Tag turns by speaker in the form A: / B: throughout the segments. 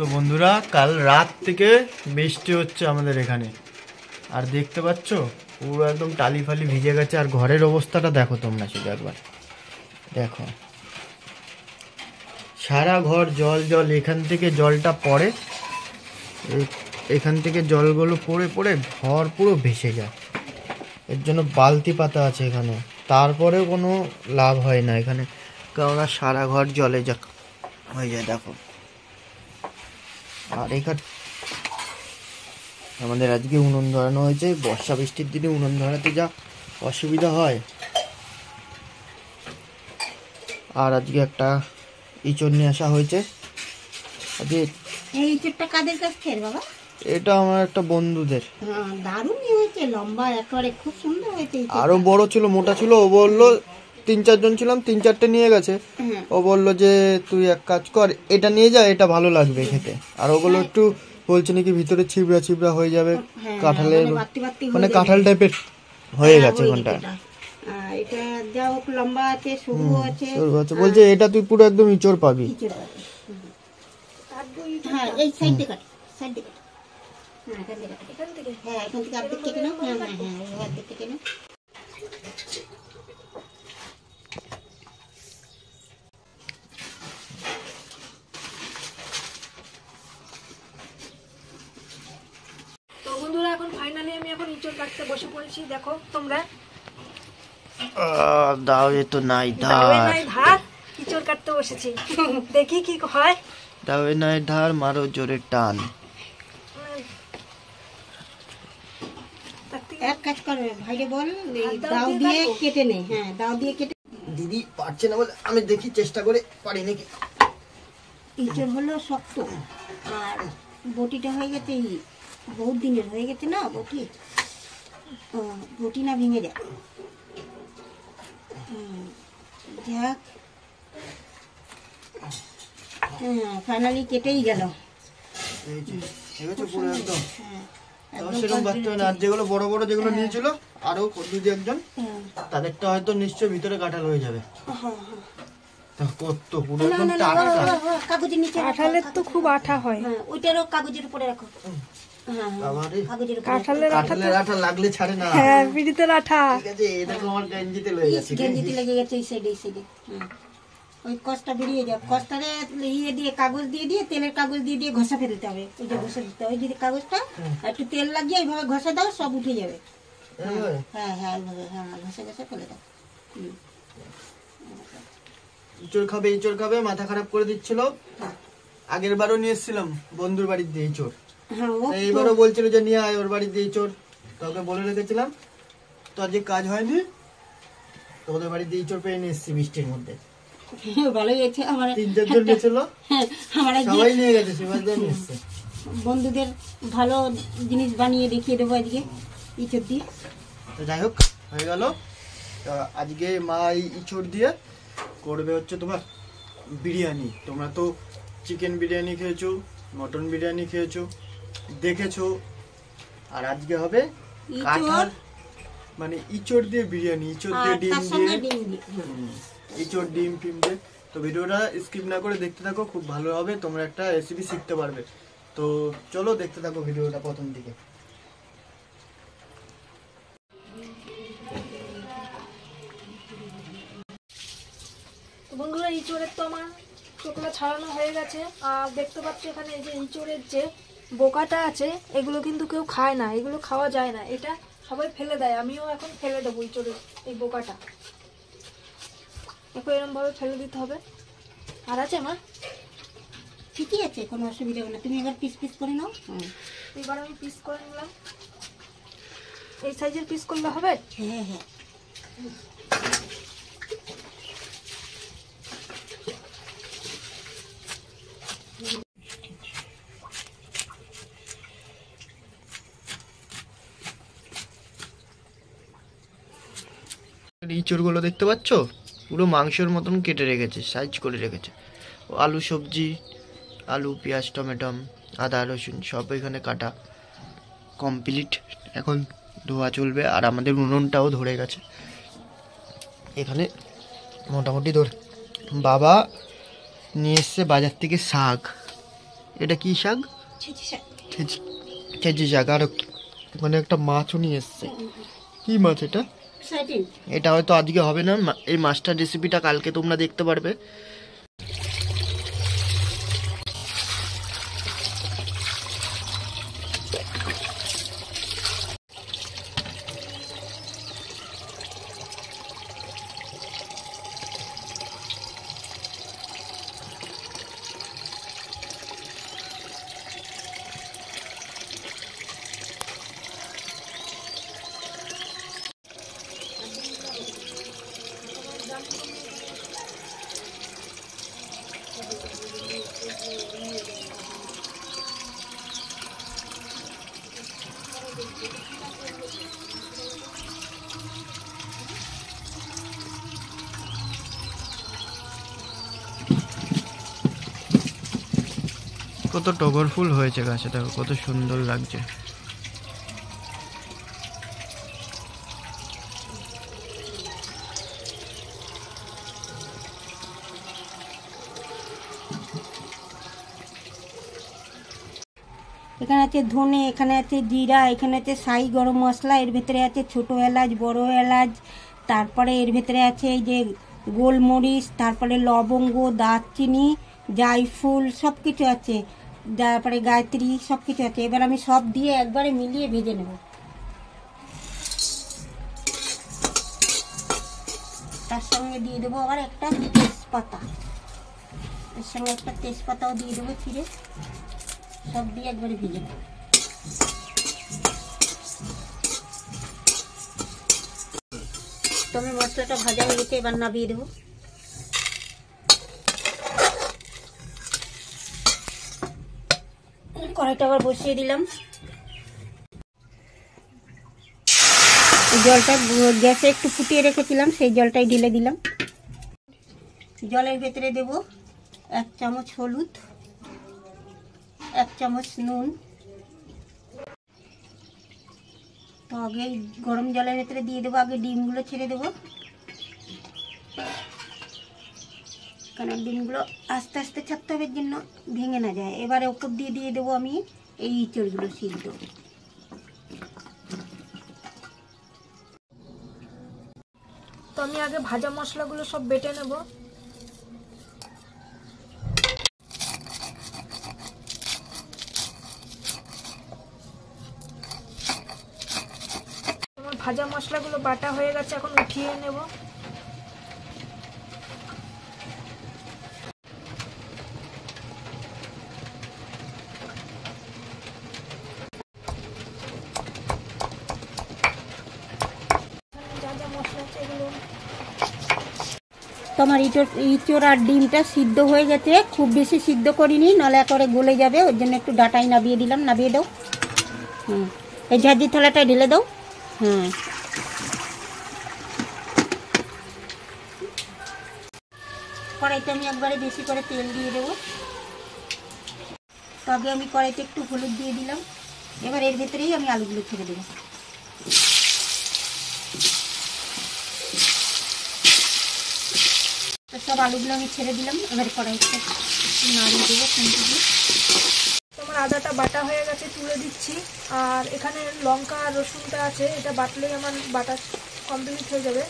A: তো বন্ধুরা কাল রাত থেকে বৃষ্টি হচ্ছে আমাদের এখানে, আর দেখতে পাচ্ছ পুরো একদম টালি ফালি ভিজে গেছে। আর ঘরের অবস্থাটা দেখো তোমরা, শুধু একবার দেখো, সারা ঘর জল জল। এখান থেকে জলটা পড়ে, এখান থেকে জলগুলো পড়ে পড়ে ঘর পুরো ভেসে যায়। এর জন্য বালতি পাতা আছে এখানে, তারপরেও কোনো লাভ হয় না এখানে, কেননা সারা ঘর জলে যা হয়ে যায় দেখো। আর এখানে আমাদের আজকে উনুন ধরানো হয়েছে। বর্ষা বৃষ্টির দিনে উনুন ধরাতে যা অসুবিধা হয়। আর আজকে একটা ইঁচড় নিয়ে আসা হয়েছে। আজকে
B: এই ইঁচড়টা কাদের কাছ থেকে বাবা?
A: এটা আমার একটা বন্ধুদের।
B: দারুণ হয়েছে, লম্বা একেবারে খুব সুন্দর হয়েছে।
A: আরো বড় ছিল, মোটা ছিল। ও বললো 3-4 জন ছিলাম, 3-4টে নিয়ে গেছে। ও বললো যে তুই এক কাজ কর, এটা নিয়ে যা, এটা ভালো লাগবে খেতে। আর ওগুলো একটু বলছে নাকি ভিতরে ছিবড়া ছিবড়া হয়ে যাবে, কাঁঠালের মানে কাঁঠাল টাইপের হয়ে গেছে ঘন্টা।
B: এটা যা হোক লম্বা আছে, সরু আছে,
A: বলছে এটা তুই পুরো একদম ইঁচড় পাবি।
B: হ্যাঁ এই সাইড দিয়ে কাট, সাইড দিয়ে কাট। হ্যাঁ এখান থেকে কাট, এখান থেকে, হ্যাঁ এখান থেকে অর্ধেক কেটে নাও। হ্যাঁ হ্যাঁ হ্যাঁ অর্ধেক কেটে নাও।
C: বন্ধুরা এখন ফাইনালি আমি এখন ইঁচড় কাটতে বসে পড়েছি। দেখো তোমরা,
A: দাও এ তো নাই ধার,
C: ইঁচড় কাটতে বসেছি। দেখি কি হয়।
A: দাও এ নাই ধার, মারো জোরে টান।
B: এক কাজ করবে ভাইরে বল, দাও দিয়ে কেটে নে। হ্যাঁ দাও দিয়ে কেটে।
A: দিদি পারছে না বলে আমি দেখি চেষ্টা করে পারি নাকি।
B: ইঁচড় হলো শক্ত, আর বটিটা হয়ে গেছে বহুত দিনের হয়ে গেছে না বটি, বটি না ভেঙে যায়। যাক, হ্যাঁ ফাইনালি কেটেই গেল।
A: যেগুলো বড় বড় যেগুলো নিয়েছিল আরো দুই একজন, তাদেরটা হয়তো নিশ্চয় ভিতরে কাঁঠাল হয়ে যাবে। কত পুরো একদম টাটকা।
B: কাগজের নিচে,
C: কাঁঠালের তো খুব আঠা হয়।
B: ওইটারও কাগজের উপরে রাখো।
C: কাঁঠালের
A: আঠা লাগলে ছাড়ে না।
C: হ্যাঁ পিড়িতের আঠা।
A: ঠিক আছে, এটা তো আমার গেঞ্জিতে লেগে গেছে।
B: গেঞ্জিতে লেগে গেছে এই সাইডে, এই সাইডে। ওই কষ্টটা বেরিয়ে যাবে। কষ্টটারে ইয়ে দিয়ে কাগজ দিয়ে দিয়ে, তেলের কাগজ দিয়ে দিয়ে ঘষা ফেলতে হবে। ওই যে ঘষা দিতে হবে, ওই যদি কাগজটা একটু তেল লাগিয়ে এইভাবে ঘষা দাও, সব উঠে যাবে। হ্যাঁ হ্যাঁ এইভাবে, হ্যাঁ ঘষা ঘষা ফেলে দাও।
A: ইঁচড় খাবে, ইঁচড় খাবে, মাথা খারাপ করে দিচ্ছিল। আগের বারও নিয়ে এসেছিলাম বন্ধুর বাড়ির দিয়ে ইঁচড়, এইবারও বলছিল যে নিয়ে আয় ওর বাড়ির দিয়ে ইঁচড়। তোকে বলে রেখেছিলাম, তো আজকে কাজ হয়নি, তোদের বাড়ির দিয়ে ইঁচড় পেয়ে নিয়ে এসেছি বৃষ্টির মধ্যে।
B: ভালোই হয়েছে। আমার
A: 3-4 জন গেছিল, সবাই নিয়ে গেছে, শিবাজদা নিয়ে এসছে।
B: বন্ধুদের ভালো জিনিস বানিয়ে দেখিয়ে দেবো আজকে ইঁচড় দিয়ে।
A: তো যাই হোক হয়ে গেল। আজকে মা এই ইঁচড় দিয়ে করবে হচ্ছে তোমার বিরিয়ানি। তোমরা তো চিকেন বিরিয়ানি খেয়েছো, মটন বিরিয়ানি খেয়েছো, দেখেছো। আর আজকে হবে কাঁঠাল মানে ইঁচড় দিয়ে বিরিয়ানি, ইঁচড় দিয়ে ডিম দিয়ে, ইঁচড় ডিম ফিম দিয়ে। তো ভিডিওটা স্কিপ না করে দেখতে থাকো, খুব ভালো হবে, তোমরা একটা রেসিপি শিখতে পারবে। তো চলো দেখতে থাকো ভিডিওটা প্রথম দিকে।
C: বন্ধুরা ইঁচড়ের তো আমার চোখলা ছাড়ানো হয়ে গেছে। আর দেখতে পাচ্ছি এখানে এই যে ইঁচড়ের যে বোকাটা আছে, এগুলো কিন্তু কেউ খায় না, এগুলো খাওয়া যায় না, এটা সবাই ফেলে দেয়। আমিও এখন ফেলে দেবো ইঁচড়ের এই বোকাটা। এখন এরকম ভাবে ফেলে দিতে হবে। আর আছে মা?
B: ঠিকই আছে, কোনো অসুবিধা হবে না। তুমি এবার পিস পিস করে নাও।
C: এবার আমি পিস করে নিলাম। এই সাইজের পিস করলে হবে?
B: হ্যাঁ হ্যাঁ।
A: ইঁচড়গুলো দেখতে পাচ্ছ পুরো মাংসের মতন কেটে রেখেছে, সাইজ করে রেখেছে। আলু সবজি, আলু পেঁয়াজ টমেটো আদা রসুন সব এখানে কাটা কমপ্লিট। এখন ধোয়া চলবে। আর আমাদের উনুনটাও ধরে গেছে এখানে মোটামুটি। বাবা নিয়ে এসছে বাজার থেকে শাক, এটা কি শাক?
B: ছেঁচি শাক।
A: ছেঁচি শাক। আর ওখানে একটা মাছও নিয়ে এসছে। কি মাছ এটা?
B: সাইটিন।
A: এটা হয়তো আজকে হবে না, এই মাছটার রেসিপিটা কালকে তোমরা দেখতে পারবে। কত টগর ফুল হয়েছে গাছে, দেখো কত সুন্দর লাগছে।
B: এখানে আছে ধনে, এখানে আছে জিরা, এখানে আছে সাই গরম মশলা, এর ভেতরে আছে ছোটো এলাচ, বড় এলাচ, তারপরে এর ভেতরে আছে এই যে গোলমরিচ, তারপরে লবঙ্গ, দারচিনি, জায়ফল, সব কিছু আছে, তারপরে গায়ত্রী, সব কিছু আছে। এবার আমি সব দিয়ে একবারে মিলিয়ে ভেজে নেব। তার সঙ্গে দিয়ে দেবো আবার একটা তেজপাতা, এর সঙ্গে একটা তেজপাতাও দিয়ে দেবো চিড়ে, সব দিয়ে একবারে ভেজে নেব। তো আমি মশলাটা ভাজা হয়ে গেছে, এবার নামিয়ে দেবো। কড়াইটা আবার বসিয়ে দিলাম। জলটা গ্যাসে একটু ফুটিয়ে রেখেছিলাম, সেই জলটাই ঢেলে দিলাম। জলের ভেতরে দেব 1 চামচ হলুদ, 1 চামচ নুন। তো আগে গরম জলের ভেতরে দিয়ে দেবো, আগে ডিমগুলো ছেড়ে দেবো, কারণ ডিমগুলো আস্তে আস্তে ছাড়তে হবে জন্য ভেঙে না যায়। এবারে ওপর দিয়ে দিয়ে দেবো আমি এই ইঁচড়গুলো সিদ্ধ।
C: তো আমি আগে ভাজা মশলাগুলো সব বেটে নেব। আমার ভাজা মশলাগুলো বাটা হয়ে গেছে, এখন উঠিয়ে নেব।
B: তোমার ইঁচড় আর ডিমটা সিদ্ধ হয়ে গেছে, খুব বেশি সিদ্ধ করিনি, নাহলে একবারে গলে যাবে, ওর জন্য একটু ডাটাই নাবিয়ে দিলাম। নাবিয়ে দাও। এই ঝাঁঝি থালাটায় ঢেলে দাও। কড়াইতে আমি একবারে বেশি করে তেল দিয়ে দেবো। তো আগে আমি কড়াইতে একটু হলুদ দিয়ে দিলাম। এবার এর ভেতরেই আমি আলুগুলো ছেড়ে দেবো। তো সব আলুগুলো আমি ছেড়ে দিলাম। এবার কড়াইতে নাড়িয়ে দেবো খুন্তি দিয়ে।
C: তোমার আদাটা বাটা হয়ে গেছে, তুলে দিচ্ছি। আর এখানে লঙ্কা আর রসুনটা আছে, এটা বাটলেই আমার বাটা কমপ্লিট হয়ে যাবে।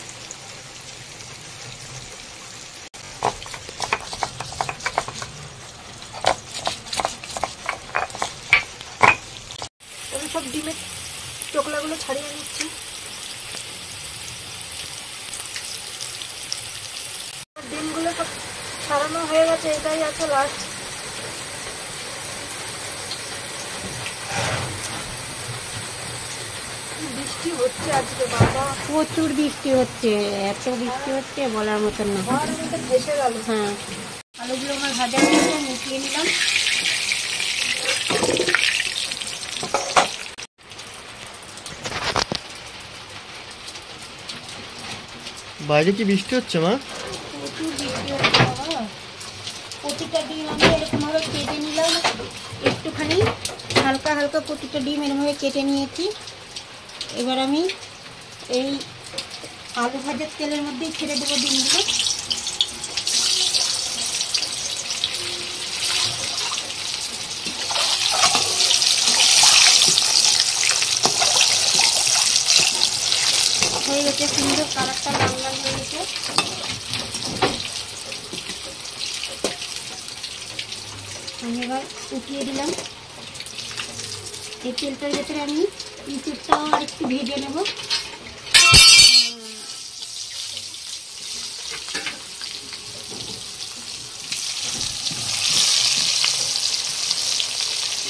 C: আমি সব ডিমের চোকলাগুলো ছাড়িয়ে নিচ্ছি। ডিমগুলো সব ছাড়ানো হয়ে গেছে, এটাই আছে লাস্ট। বৃষ্টি হচ্ছে আজকে, বাবা
B: প্রচুর বৃষ্টি হচ্ছে, এত বৃষ্টি হচ্ছে বলার মতন না।
C: ভেসে গেল।
B: হ্যাঁ, আলুগুলো আমার ভাজা হয়ে গেছে, মিশিয়ে নিলাম।
A: বাইরে কি বৃষ্টি হচ্ছে মা?
B: প্রচুর বৃষ্টি হচ্ছে বাবা। প্রতিটা ডিম আমি এরকমভাবে কেটে নিলাম, একটুখানি হালকা হালকা প্রতিটা ডিম এরকমভাবে কেটে নিয়েছি। এবার আমি এই আলু ভাজার তেলের মধ্যেই ছেড়ে দেবো ডিমগুলো। গেছে, সুন্দর কালারটা লাল লাল হয়ে গেছে। আমি এবার উঠিয়ে দিলাম। এই তেলটার ভেতরে আমি ইঁচড়টাও আর একটু ভেজে নেব।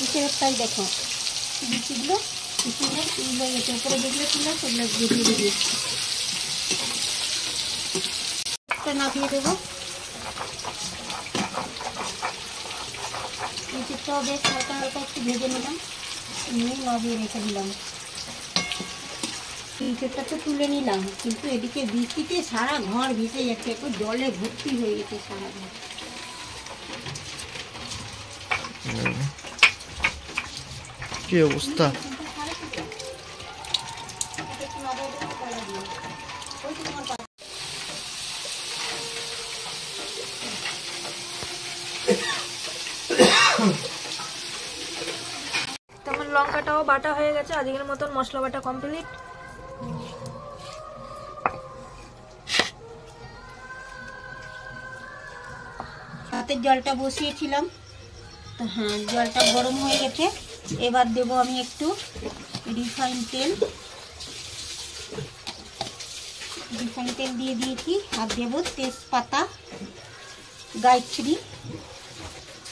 B: ইঁচড়েরটাই দেখো বিচিগুলো ইঁচড়ের তুলে গেছে, উপরে যেগুলো ছিল সেগুলো বেরিয়ে বেরিয়েছে। নামিয়ে দেবো। ইঁচড়টাও বেশ হালকা হালকা একটু ভেজে নিলাম, নিয়ে নামিয়ে রেখে দিলাম। ইঁচড়টা তো তুলে নিলাম, কিন্তু এদিকে বৃষ্টিতে সারা ঘর ভেসে যাচ্ছে, একটু জলে ভর্তি হয়ে গেছে সারা ঘর।
A: কি অবস্থা!
C: তেমন লঙ্কাটাও বাটা হয়ে গেছে, আজকের মতন মশলা বাটা কমপ্লিট।
B: ভাতের জলটা বসিয়েছিলাম, তো হ্যাঁ জলটা গরম হয়ে গেছে। এবার দেব আমি একটু রিফাইন তেল। রিফাইন তেল দিয়ে দিয়েছি, আর দেবো তেজপাতা, গায়ত্রী,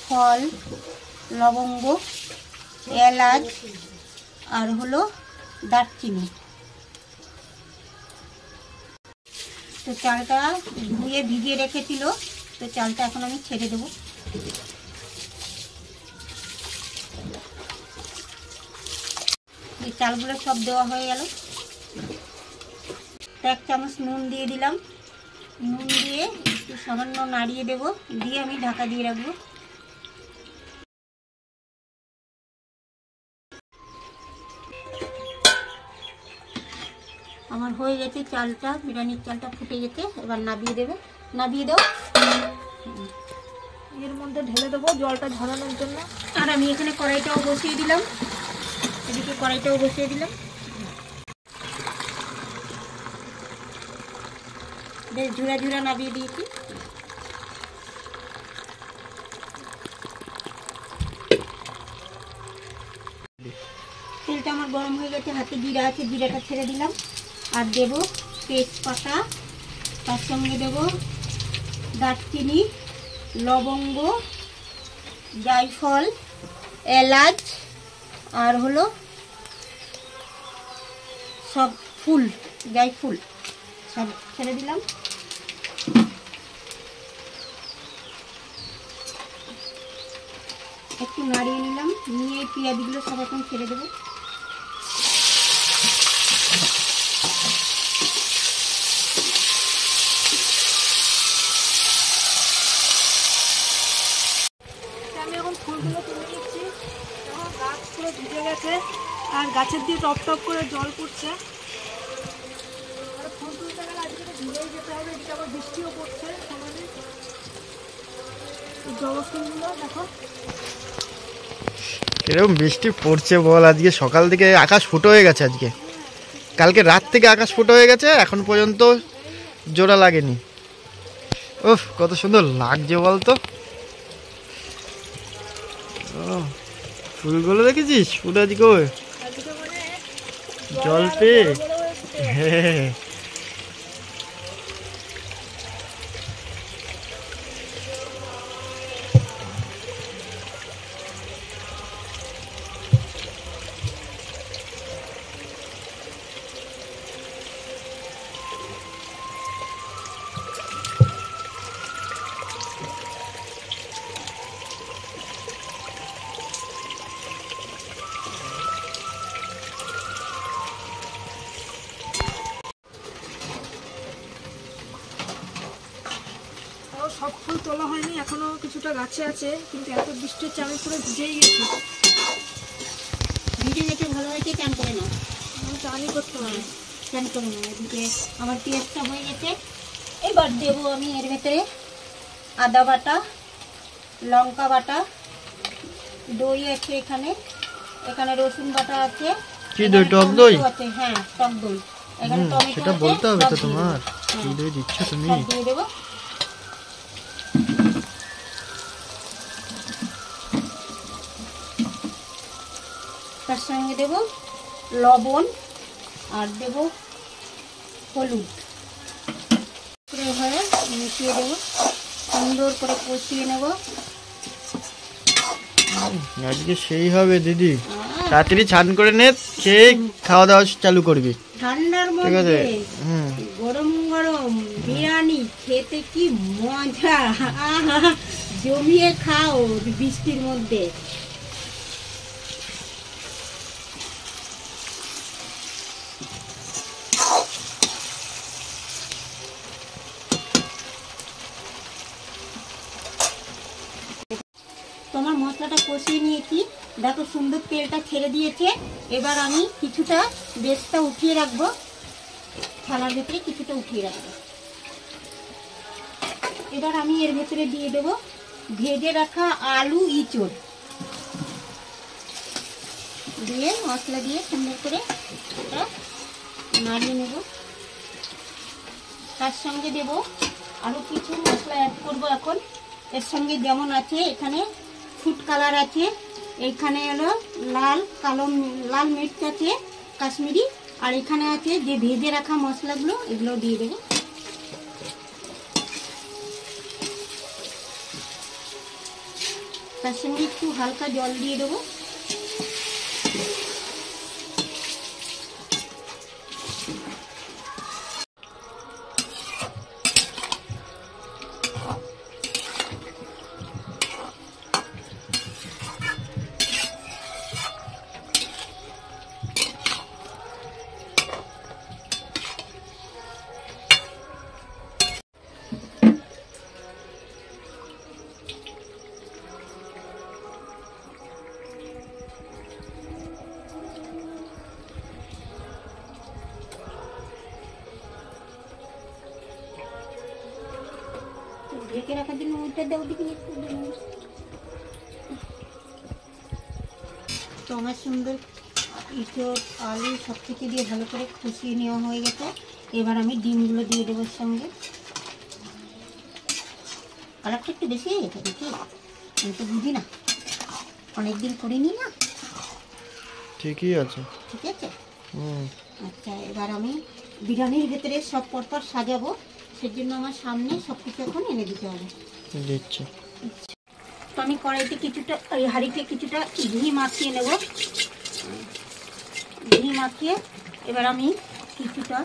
B: ফল, লবঙ্গ, এলাচ, আর হলো দারচিনি। তো চালটা ধুয়ে ভিজিয়ে রেখেছিল, তো চালটা এখন আমি ছেড়ে দেবো। এই চালগুলো সব দেওয়া হয়ে গেল। 1 চামচ নুন দিয়ে দিলাম। নুন দিয়ে একটু সামান্য নাড়িয়ে দেবো, দিয়ে আমি ঢাকা দিয়ে রাখবো। আমার হয়ে গেছে চালটা, বিরিয়ানির চালটা ফুটে গেছে। এবার নামিয়ে দেবে, নামিয়ে দাও।
C: এর মধ্যে ঢেলে দেবো জলটা ঝরানোর জন্য।
B: আর আমি এখানে কড়াইটাও বসিয়ে দিলাম, এদিকে কড়াইটাও বসিয়ে দিলাম। বেশ ঝুরা ঝুরা নামিয়ে দিয়েছি। তেলটা আমার গরম হয়ে গেছে, হাতে জিরা আছে, জিরাটা ছেড়ে দিলাম। আর দেব তেজপাতা, তার সঙ্গে দেব দারচিনি, লবঙ্গ, জায়ফল, এলাচ, আর হলো সব ফুল, জায়ফুল সব ছেড়ে দিলাম। একটু নাড়িয়ে নিলাম, নিয়ে এই পেঁয়াজগুলো সব এখন ছেড়ে দেবো।
C: আমি এখন ফুলগুলো তুলে নিচ্ছি। এখন গাছ পুরো ভিজে গেছে, আর গাছের দিয়ে টপ টপ করে জল পড়ছে। আর ফুল তুলতে গেলে আজকে তো ভিজেই যেতে হবে, এদিকে আবার বৃষ্টিও পড়ছে সমানে। জবা ফুলগুলো দেখো
A: এরকম বৃষ্টি পড়ছে বল! আজকে সকাল থেকে আকাশ ফুটো হয়ে গেছে। আজকে কালকে রাত থেকে আকাশ ফুটো হয়ে গেছে, এখন পর্যন্ত জোড়া লাগেনি। উফ, কত সুন্দর লাগছে বলতো। ফুলগুলো দেখেছিস? ফুল আজকে
C: আজকে মানে
A: জল পেয়ে।
C: বড় বড় এসছে।
A: হ্যাঁ,
C: তাও সব ফুল তোলা হয়নি, এখনো কিছুটা গাছে আছে, কিন্তু এত বৃষ্টি হচ্ছে আমি পুরো ভিজেই গেছি।
B: ভিজে গেছে, ভালো হয়েছে, চান করে নাও।
C: আমি চানই করতে হবে।
B: চান করে নাও। এদিকে আমার পেঁয়াজটা হয়ে গেছে। এবার দেবো আমি এর ভেতরে আদা বাটা, লঙ্কা বাটা, দই আছে এখানে, এখানে রসুন বাটা আছে।
A: কি দই? টক দই?
B: আছে, হ্যাঁ টক দই। এখানে টমেটো
A: সেটা
B: আছে,
A: বলতে হবে
B: সব
A: তো
B: দিয়ে
A: তোমার,
B: দেবো।
A: কি দিয়ে দিচ্ছ তুমি?
B: সব দিয়ে দেবো। তার সঙ্গে দেবো লবণ আর দেবো হলুদ, হয়ে মিশিয়ে দেবো, সুন্দর করে কষিয়ে নেব।
A: আজকে সেই হবে দিদি, তাড়াতাড়ি ছান করে নে, খেয়ে খাওয়া দাওয়া চালু করবি।
B: ঠান্ডার
A: ঠিক আছে?
B: মধ্যে গরম গরম বিরিয়ানি খেতে কি মজা, আহা, জমিয়ে খাও বৃষ্টির মধ্যে। তোমার মশলাটা কষিয়ে নিয়েছি, দেখো সুন্দর তেলটা ছেড়ে দিয়েছে। এবার আমি কিছুটা বেশটা উঠিয়ে রাখবো, থালার ভেতরে কিছুটা উঠিয়ে রাখবো। এবার আমি এর ভেতরে দিয়ে দেবো ভেজে রাখা আলু ইঁচড়, দিয়ে মশলা দিয়ে সুন্দর করে এটা নাড়িয়ে নেব। তার সঙ্গে দেব আরও কিছু মশলা অ্যাড করব এখন। এর সঙ্গে যেমন আছে এখানে ফুড কালার আছে, এখানে হলো লাল মির্চ আছে কাশ্মীরি, আর এখানে আছে যে ভেজে রাখা মশলাগুলো, এগুলো দিয়ে দেবো। তার সঙ্গে একটু হালকা জল দিয়ে দেবো। ঢেকে রাখার জন্য ওইটা দেওয়া দিকে একটু তো আমার সুন্দর ইঁচড় আলু সব কিছু দিয়ে ভালো করে কষিয়ে নেওয়া হয়ে গেছে। এবার আমি ডিমগুলো দিয়ে দেবো সঙ্গে। কালারটা একটু বেশি হয়ে গেছে দেখি, আমি তো বুঝি না, অনেকদিন করিনি না।
A: ঠিকই আছে,
B: ঠিক আছে। আচ্ছা, এবার আমি বিরিয়ানির ভেতরে সব পরপর সাজাবো, সেজন্য আমার সামনে সব কিছু এখন এনে দিতে হবে।
A: দিচ্ছি।
B: তো আমি কড়াইতে কিছুটা, ওই হাঁড়িতে কিছুটা ঘি মাখিয়ে নেব। ঘি মাখিয়ে এবার আমি কিছুটা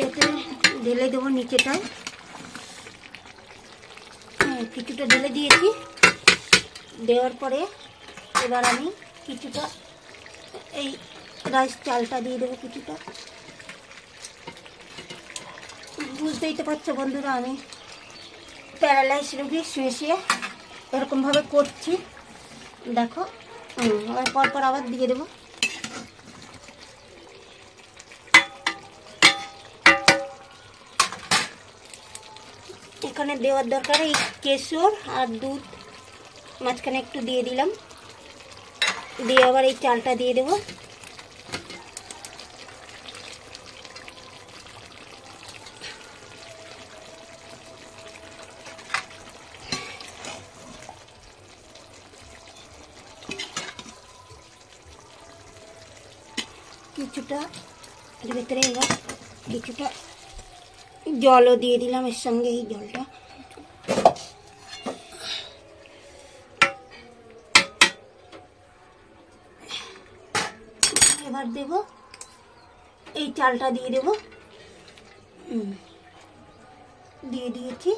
B: এতে ঢেলে দেবো নিচেটায়। কিছুটা ঢেলে দিয়েছি, দেওয়ার পরে এবার আমি কিছুটা এই রাইস চালটা দিয়ে দেবো কিছুটা। বুঝতেই তো পারছো বন্ধুরা, আমি প্যারালাইজ রোগী, শুয়ে শুয়ে এরকমভাবে করছি, দেখো। আবার পরপর আবার দিয়ে দেবো। এখানে দেওয়ার দরকার এই কেশর আর দুধ মাঝখানে একটু দিয়ে দিলাম, দিয়ে আবার এই চালটা দিয়ে দেবো। কিছুটা এর ভেতরে এবার কিছুটা জলও দিয়ে দিলাম এর সঙ্গে, এই জলটা। এবার দেব এই চালটা দিয়ে দেব, দিয়ে দিয়েছি।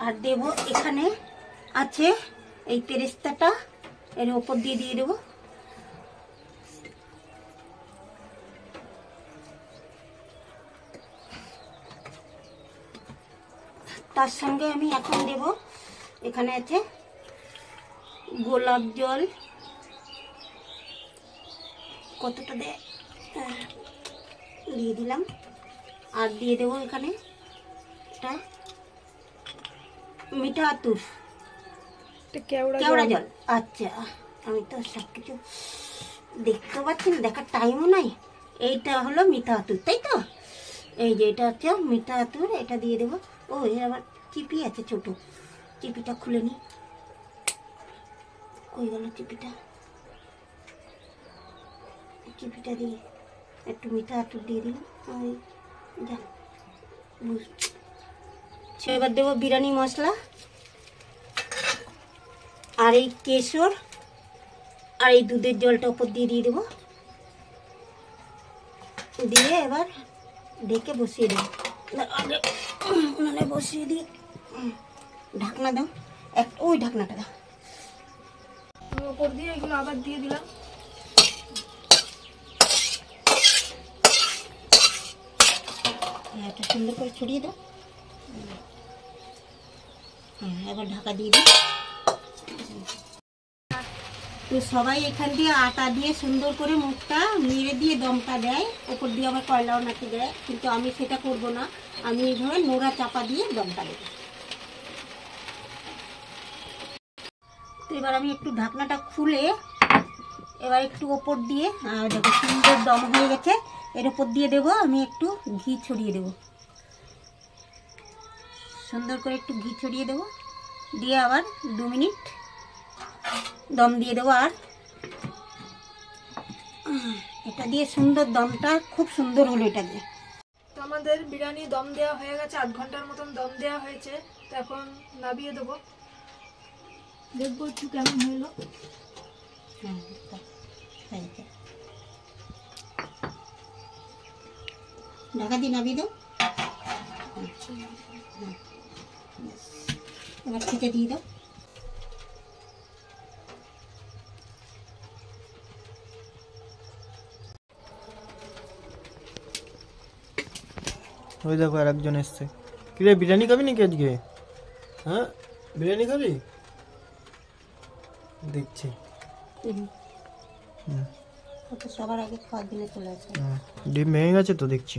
B: আর দেব এখানে আছে এই পেরেস্তাটা, এর ওপর দিয়ে দিয়ে দেবো। তার সঙ্গে আমি এখন দেব, এখানে আছে গোলাপ জল, কতটা দিয়ে দিলাম। আর দিয়ে দেবো এখানে এটা মিঠা আতর, কেওড়া জল। আচ্ছা, আমি তো সব কিছু দেখতে পাচ্ছেন, দেখার টাইমও নাই। এইটা হলো মিঠা আতুর, তাই তো? এই যে এটা হচ্ছে মিঠা আতুর, এটা দিয়ে দেবো। ও আবার চিপি আছে ছোট, চিপিটা খুলে নি। কই গেল চিপিটা? চিপিটা দিয়ে একটু মিঠা আতুর দিয়ে দিলাম। ওই যা এবার দেবো বিরিয়ানি মশলা আর এই কেশর আর এই দুধের জলটা উপর দিয়ে দেবো। দিয়ে এবার ঢেকে বসিয়ে দেবো। বসিয়ে দিই, ঢাকনা দাও, ওই ঢাকনাটা দাও।
C: ওপর দিয়ে এগুলো আবার দিয়ে দিলাম।
B: এটা সুন্দর করে ছড়িয়ে দাও। এবার ঢাকা দিয়ে দিই। তো সবাই এখান দিয়ে আটা দিয়ে সুন্দর করে মুখটা নেড়ে দিয়ে দমটা দেয়, ওপর দিয়ে আবার কয়লাও নাকি দেয়, কিন্তু আমি সেটা করব না। আমি এইভাবে নোড়া চাপা দিয়ে দমটা দেবো। তো এবার আমি একটু ঢাকনাটা খুলে এবার একটু ওপর দিয়ে, দেখো সুন্দর দম হয়ে গেছে, এর ওপর দিয়ে দেবো আমি একটু ঘি ছড়িয়ে দেবো। সুন্দর করে একটু ঘি ছড়িয়ে দেবো, দিয়ে আবার 2 মিনিট দম দিয়ে দেবো। আর এটা দিয়ে সুন্দর দমটা খুব সুন্দর হলো এটা দিয়ে।
C: তো আমাদের বিরিয়ানি দম দেওয়া হয়ে গেছে, 8 ঘন্টার মতন দম দেওয়া হয়েছে। তো এখন নামিয়ে দেবো, দেখবো একটু কেমন হলো।
B: ঢাকা দিয়ে নামিয়ে দাও। এবার খেতে দিয়ে দাও।
A: ওই দেখো আর একজন এসছে। কিরে বিরিয়ানি খাবি নাকি আজকে? হ্যাঁ বিরিয়ানি খাবি? দেখছি
B: সবার আগে খাওয়ার দিনে চলে আসে।
A: ডিম ভেঙে গেছে তো দেখছি।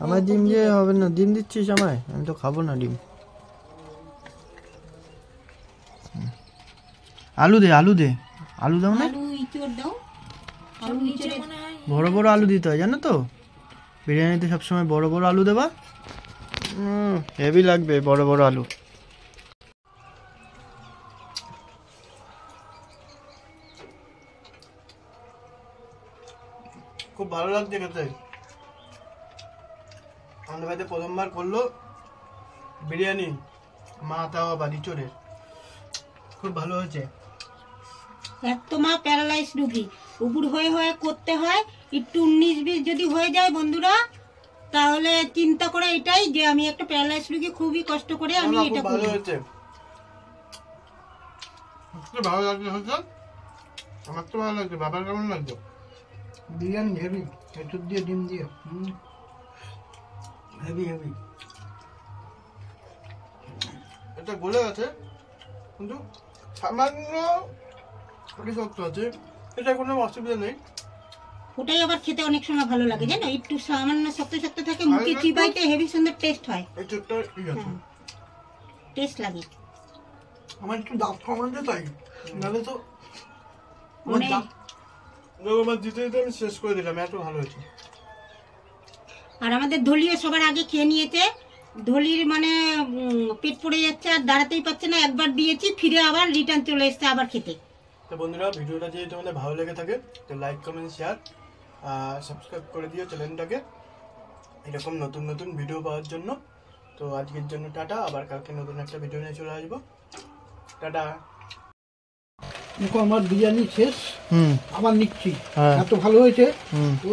A: আমার ডিম যে হবে না, ডিম দিচ্ছিস আমায়? আমি তো খাবো না ডিম। আলু দে, আলু দে, আলু দাও না?
B: আলু ইঁচড় দাও। আলু ইঁচড়ে
A: বড় বড় আলু দিতে হয় জানো তো, বিরিয়ানিতে সবসময় বড় বড় আলু দেবা। হেভি লাগবে বড় বড় আলু। খুব ভালো লাগছে খেতে। আমাদের বাড়িতে প্রথমবার করলো বিরিয়ানি, মা তাও আবার ইঁচড়ের। খুব ভালো হয়েছে।
B: এক তো মা প্যারালাইজ রুগী, উপর হয়ে হয়ে করতে হয়। একটু 19-20 যদি হয়ে যায় বন্ধুরা, তাহলে চিন্তা করে এটাই যে আমি একটা প্যারালাইজ রুগী, খুবই কষ্ট করে আমি এটা
A: ভালো
B: করি।
A: হয়েছে, খুব ভালো লাগছে হচ্ছে। আমার তো ভালো লাগছে। বাবার কেমন লাগছে?
D: বিরিয়ানি হেভি, এঁচুর দিয়ে ডিম দিয়ে হেভি হেভি।
A: এটা গলে গেছে কিন্তু সামান্য শক্ত আছে, এটা কোনো অসুবিধা নেই।
B: ওটাই আবার খেতে অনেক সময় ভালো লাগে, জানো, একটু সামান্য শক্ত শক্ত থাকে, মুখে চিবাইতে হেভি সুন্দর টেস্ট হয়, টেস্ট লাগে।
D: আমার একটু দাঁত কমাতে তাই, নাহলে তো
B: মানে
A: আমার দিতে দিতে আমি শেষ করে দিলাম, এত ভালো হয়েছে।
B: আর আমাদের ধলিও সবার আগে খেয়ে নিয়েছে। ধলির মানে পেট পড়ে যাচ্ছে আর দাঁড়াতেই পারছে না। একবার দিয়েছি, ফিরে আবার রিটার্ন চলে এসছে আবার খেতে।
A: তো বন্ধুরা, ভিডিওটা যদি তোমাদের ভালো লেগে থাকে তো লাইক কমেন্ট শেয়ার সাবস্ক্রাইব করে দিও চ্যানেলটাকে, এরকম নতুন নতুন ভিডিও পাওয়ার জন্য। তো আজকের জন্য টাটা, আবার কালকে নতুন একটা ভিডিও নিয়ে চলে আসবো। টাটা।
D: দেখো আমার বিরিয়ানি শেষ, আবার নিচ্ছি।
A: হ্যাঁ।
D: এত ভালো হয়েছে। ও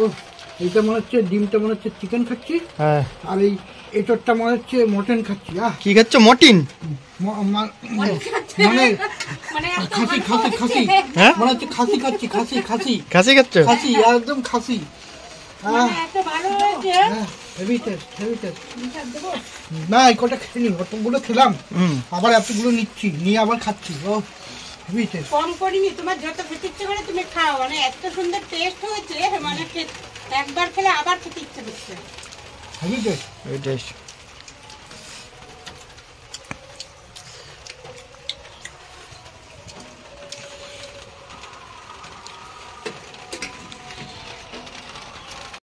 D: এইটা মনে হচ্ছে, ডিমটা মনে হচ্ছে চিকেন খাচ্ছি,
A: হ্যাঁ,
D: আর এই এঁচড়টা মনে হচ্ছে মটন খাচ্ছি।
A: কি খাচ্ছ? মটিন?
D: মানে খাসি খাসি খাসি,
A: হ্যাঁ
D: মনে হচ্ছে খাসি খাচ্ছি, খাসি খাসি
A: খাসি খাচ্ছ?
D: খাসি, একদম খাসি। Heavy taste, heavy taste. না এই কটা খেয়ে অতগুলো খেলাম, আবার এতগুলো নিচ্ছি, নিয়ে আবার খাচ্ছি। ও হেভি টেস্ট।
B: কম করিনি, তোমার যত খেতে ইচ্ছে করে তুমি খাও, মানে এত সুন্দর টেস্ট হয়েছে, মানে একবার খেলে আবার খেতে ইচ্ছে করছে।
D: Heavy taste.
A: এই টেস্ট।